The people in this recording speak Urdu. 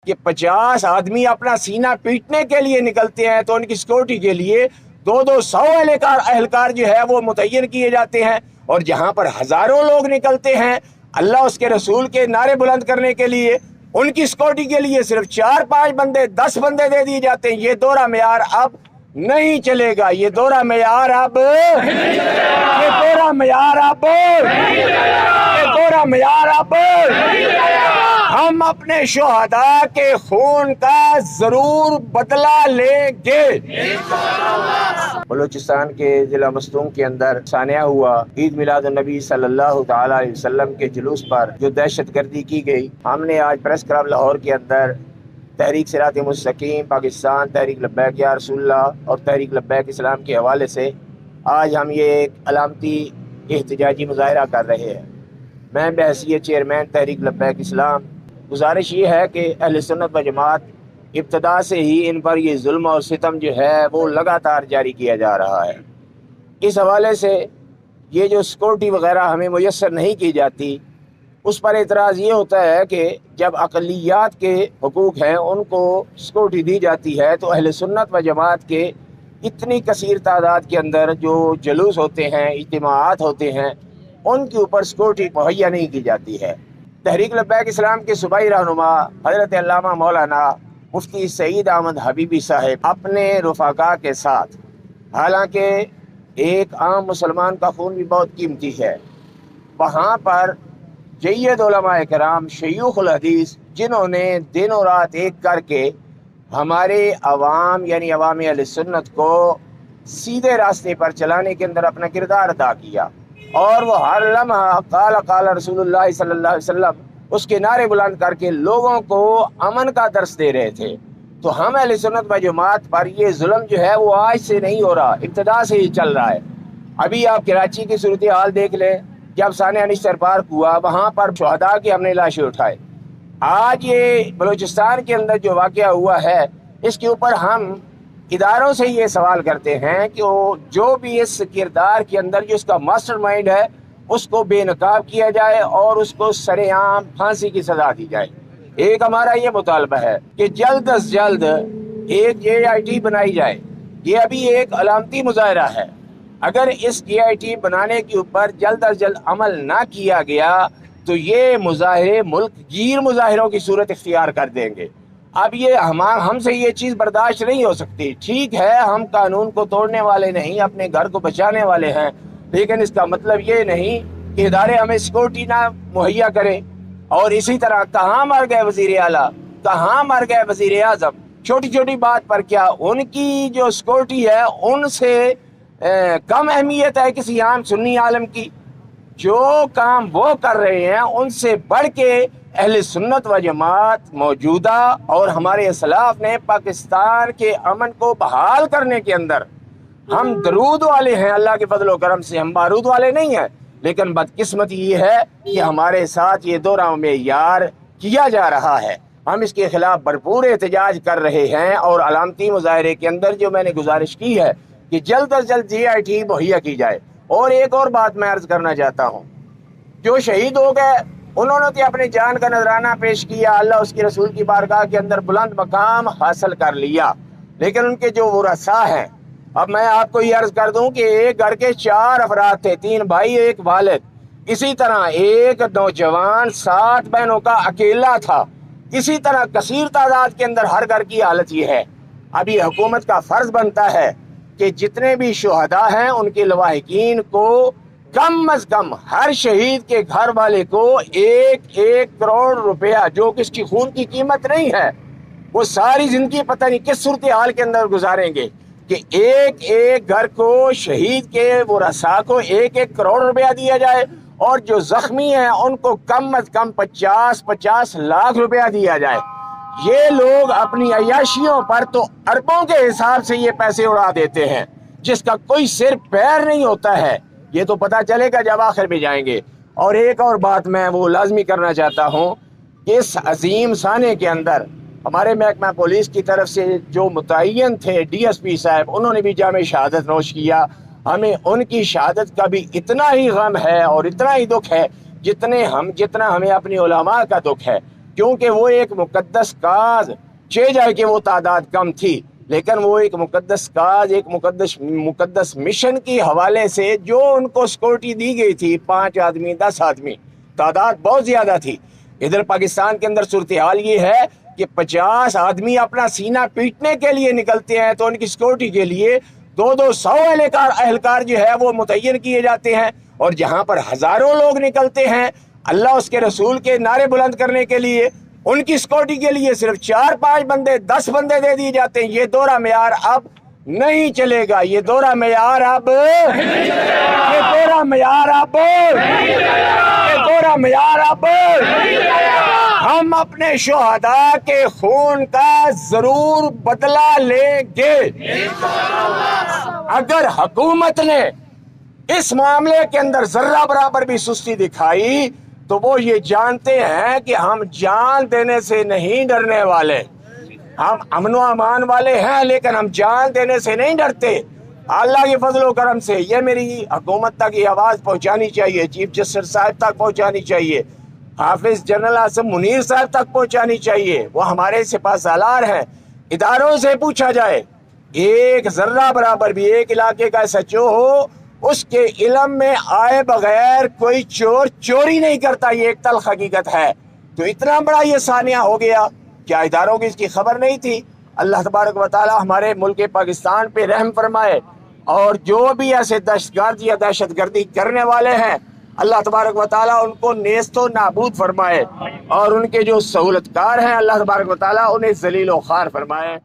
کہ 50 آدمی اپنا سینہ پیٹنے کے لیے نکلتے ہیں تو ان کی سیکورٹی کے لیے 200 اہلکار جو ہے وہ متعین کیے جاتے ہیں، اور جہاں پر ہزاروں لوگ نکلتے ہیں اللہ اس کے رسول کے نعرے بلند کرنے کے لیے، ان کی سیکورٹی کے لیے صرف 4-5 بندے 10 بندے دے دیے جاتے ہیں۔ یہ دورہ معیار اب نہیں چلے گا، یہ دورہ معیار اب یہ دورہ معیار اب یہ دورہ معیار اب ہم اپنے شہداء کے خون کا ضرور بدلہ لیں گے۔ بلوچستان کے ضلع مستونگ کے اندر سانحہ ہوا عید میلاد النبی صلی اللہ تعالی علیہ وسلم کے جلوس پر جو دہشت گردی کی گئی، ہم نے آج پریس کلب لاہور کے اندر تحریک صراط مستقیم پاکستان، تحریک لبیک یا رسول اللہ اور تحریک لبیک اسلام کے حوالے سے آج ہم یہ ایک علامتی احتجاجی مظاہرہ کر رہے ہیں۔ میں بحیثیت چیئرمین تحریک لبیک اسلام گزارش یہ ہے کہ اہل سنت و جماعت ابتدا سے ہی ان پر یہ ظلم اور ستم جو ہے وہ لگاتار جاری کیا جا رہا ہے۔ اس حوالے سے یہ جو سیکورٹی وغیرہ ہمیں میسر نہیں کی جاتی، اس پر اعتراض یہ ہوتا ہے کہ جب اقلیات کے حقوق ہیں ان کو سیکورٹی دی جاتی ہے تو اہل سنت و جماعت کے اتنی کثیر تعداد کے اندر جو جلوس ہوتے ہیں، اجتماعات ہوتے ہیں، ان کے اوپر سیکورٹی مہیا نہیں کی جاتی ہے۔ تحریک لبیک اسلام کے صوبائی رہنما حضرت علامہ مولانا مفتی سعید احمد حبیبی صاحب اپنے رفقا کے ساتھ، حالانکہ ایک عام مسلمان کا خون بھی بہت قیمتی ہے، وہاں پر جید علماء کرام شیوخ الحدیث جنہوں نے دن و رات ایک کر کے ہمارے عوام یعنی عوام اہل سنت کو سیدھے راستے پر چلانے کے اندر اپنا کردار ادا کیا، اور وہ ہر لمحہ قال قال رسول اللہ صلی اللہ علیہ وسلم اس کے نعرے بلند کر کے لوگوں کو امن کا درس دے رہے تھے۔ تو ہم اہل سنت و جماعت پر یہ ظلم جو ہے وہ آج سے نہیں ہو رہا، ابتدا سے ہی چل رہا ہے۔ ابھی آپ کراچی کی صورتحال دیکھ لیں، جب سانحہ نشتر پارک ہوا وہاں پر شہداء کی ہم نے لاشیں اٹھائے۔ آج یہ بلوچستان کے اندر جو واقعہ ہوا ہے اس کے اوپر ہم اداروں سے یہ سوال کرتے ہیں کہ وہ جو بھی اس کردار کے اندر جو اس کا ماسٹر مائنڈ ہے اس کو بے نقاب کیا جائے اور اس کو سر عام پھانسی کی سزا دی جائے۔ ایک ہمارا یہ مطالبہ ہے کہ جلد از جلد ایک JIT بنائی جائے۔ یہ ابھی ایک علامتی مظاہرہ ہے، اگر اس JIT بنانے کے اوپر جلد از جلد عمل نہ کیا گیا تو یہ مظاہرے ملک گیر مظاہروں کی صورت اختیار کر دیں گے۔ اب یہ ہم سے یہ چیز برداشت نہیں ہو سکتی۔ ٹھیک ہے، ہم قانون کو توڑنے والے نہیں، اپنے گھر کو بچانے والے ہیں، لیکن اس کا مطلب یہ نہیں کہ ادارے ہمیں سیکورٹی نہ مہیا کریں۔ اور اسی طرح کہاں مر گئے وزیر اعلیٰ، کہاں مر گئے وزیر اعظم؟ چھوٹی چھوٹی بات پر کیا ان کی جو سیکورٹی ہے ان سے کم اہمیت ہے کسی عام سنی عالم کی؟ جو کام وہ کر رہے ہیں ان سے بڑھ کے اہل سنت و جماعت موجودہ اور ہمارے اسلاف نے پاکستان کے امن کو بحال کرنے کے اندر ہم درود والے ہیں۔ اللہ کے فضل و کرم سے ہم بارود والے نہیں ہیں، لیکن بدقسمتی یہ ہے کہ ہمارے ساتھ یہ دورہ معیار کیا جا رہا ہے۔ ہم اس کے خلاف بھرپور احتجاج کر رہے ہیں، اور علامتی مظاہرے کے اندر جو میں نے گزارش کی ہے کہ جلد از جلد JIT مہیا کی جائے۔ اور ایک اور بات میں عرض کرنا چاہتا ہوں، جو شہید ہو گئے انہوں نے تو اپنی جان کا نذرانہ پیش کیا، اللہ اس کے رسول کی بارگاہ کے اندر بلند مقام حاصل کر لیا، لیکن ان کے جو ورثاء ہیں، اب میں آپ کو یہ عرض کر دوں کہ ایک گھر کے 4 افراد تھے، 3 بھائی ایک والد، اسی طرح ایک نوجوان 7 بہنوں کا اکیلا تھا، اسی طرح کثیر تعداد کے اندر ہر گھر کی حالت یہ ہے۔ اب یہ حکومت کا فرض بنتا ہے کہ جتنے بھی شہداء ہیں ان کے لواحقین کو کم از کم ہر شہید کے گھر والے کو 1 کروڑ روپیہ، جو کہ اس کی خون کی قیمت نہیں ہے، وہ ساری زندگی پتہ نہیں کس صورتحال کے اندر گزاریں گے، کہ ایک گھر کو شہید کے ورثاء کو 1 کروڑ روپیہ دیا جائے، اور جو زخمی ہیں ان کو کم از کم 50 لاکھ روپیہ دیا جائے۔ یہ لوگ اپنی عیاشیوں پر تو اربوں کے حساب سے یہ پیسے اڑا دیتے ہیں، جس کا کوئی سر پیر نہیں ہوتا ہے۔ یہ تو پتہ چلے گا جب آخر میں جائیں گے۔ اور ایک اور بات میں وہ لازمی کرنا چاہتا ہوں کہ اس عظیم سانحے کے اندر ہمارے محکمہ پولیس کی طرف سے جو متعین تھے DSP صاحب، انہوں نے بھی جامع شہادت نوش کیا۔ ہمیں ان کی شہادت کا بھی اتنا ہی غم ہے اور اتنا ہی دکھ ہے جتنا ہمیں اپنی علماء کا دکھ ہے۔ کیونکہ وہ ایک مقدس کاز، چہ جائے کہ وہ تعداد کم تھی، لیکن وہ ایک مقدس کاز، ایک مقدس مشن کی حوالے سے جو ان کو سیکورٹی دی گئی تھی، 5 آدمی 10 آدمی، تعداد بہت زیادہ تھی۔ ادھر پاکستان کے اندر صورتحال یہ ہے کہ 50 آدمی اپنا سینہ پیٹنے کے لیے نکلتے ہیں، تو ان کی سیکورٹی کے لیے 200 اہلکار جو ہے وہ متعین کیے جاتے ہیں، اور جہاں پر ہزاروں لوگ نکلتے ہیں اللہ اس کے رسول کے نعرے بلند کرنے کے لیے، ان کی سیکورٹی کے لیے صرف 4-5 بندے 10 بندے دے دیے جاتے ہیں۔ یہ دورہ معیار اب نہیں چلے گا، یہ دورہ معیار اب یہ دورہ معیار اب یہ دورہ معیار اب ہم اپنے شہداء کے خون کا ضرور بدلہ لیں گے۔ اگر حکومت نے اس معاملے کے اندر ذرہ برابر بھی سستی دکھائی تو وہ یہ جانتے ہیں کہ ہم جان دینے سے نہیں ڈرنے والے، ہم امن و امان والے ہیں لیکن ہم جان دینے سے نہیں ڈرتے۔ اللہ کے فضل و کرم سے یہ میری حکومت تک یہ آواز پہنچانی چاہیے، چیف جسٹس صاحب تک پہنچانی چاہیے، حافظ جنرل آصم منیر صاحب تک پہنچانی چاہیے، وہ ہمارے سپاہ سالار ہیں۔ اداروں سے پوچھا جائے، ایک ذرہ برابر بھی ایک علاقے کا SHO ہو، اس کے علم میں آئے بغیر کوئی چور چوری نہیں کرتا، یہ ایک تلخ حقیقت ہے۔ تو اتنا بڑا یہ سانحہ ہو گیا، کیا اداروں کی اس کی خبر نہیں تھی؟ اللہ تبارک و تعالی ہمارے ملک پاکستان پہ رحم فرمائے، اور جو بھی ایسے دہشت گرد یا دہشت گردی کرنے والے ہیں اللہ تبارک و تعالیٰ ان کو نیست و نابود فرمائے، اور ان کے جو سہولت کار ہیں اللہ تبارک و تعالیٰ انہیں ذلیل و خوار فرمائے۔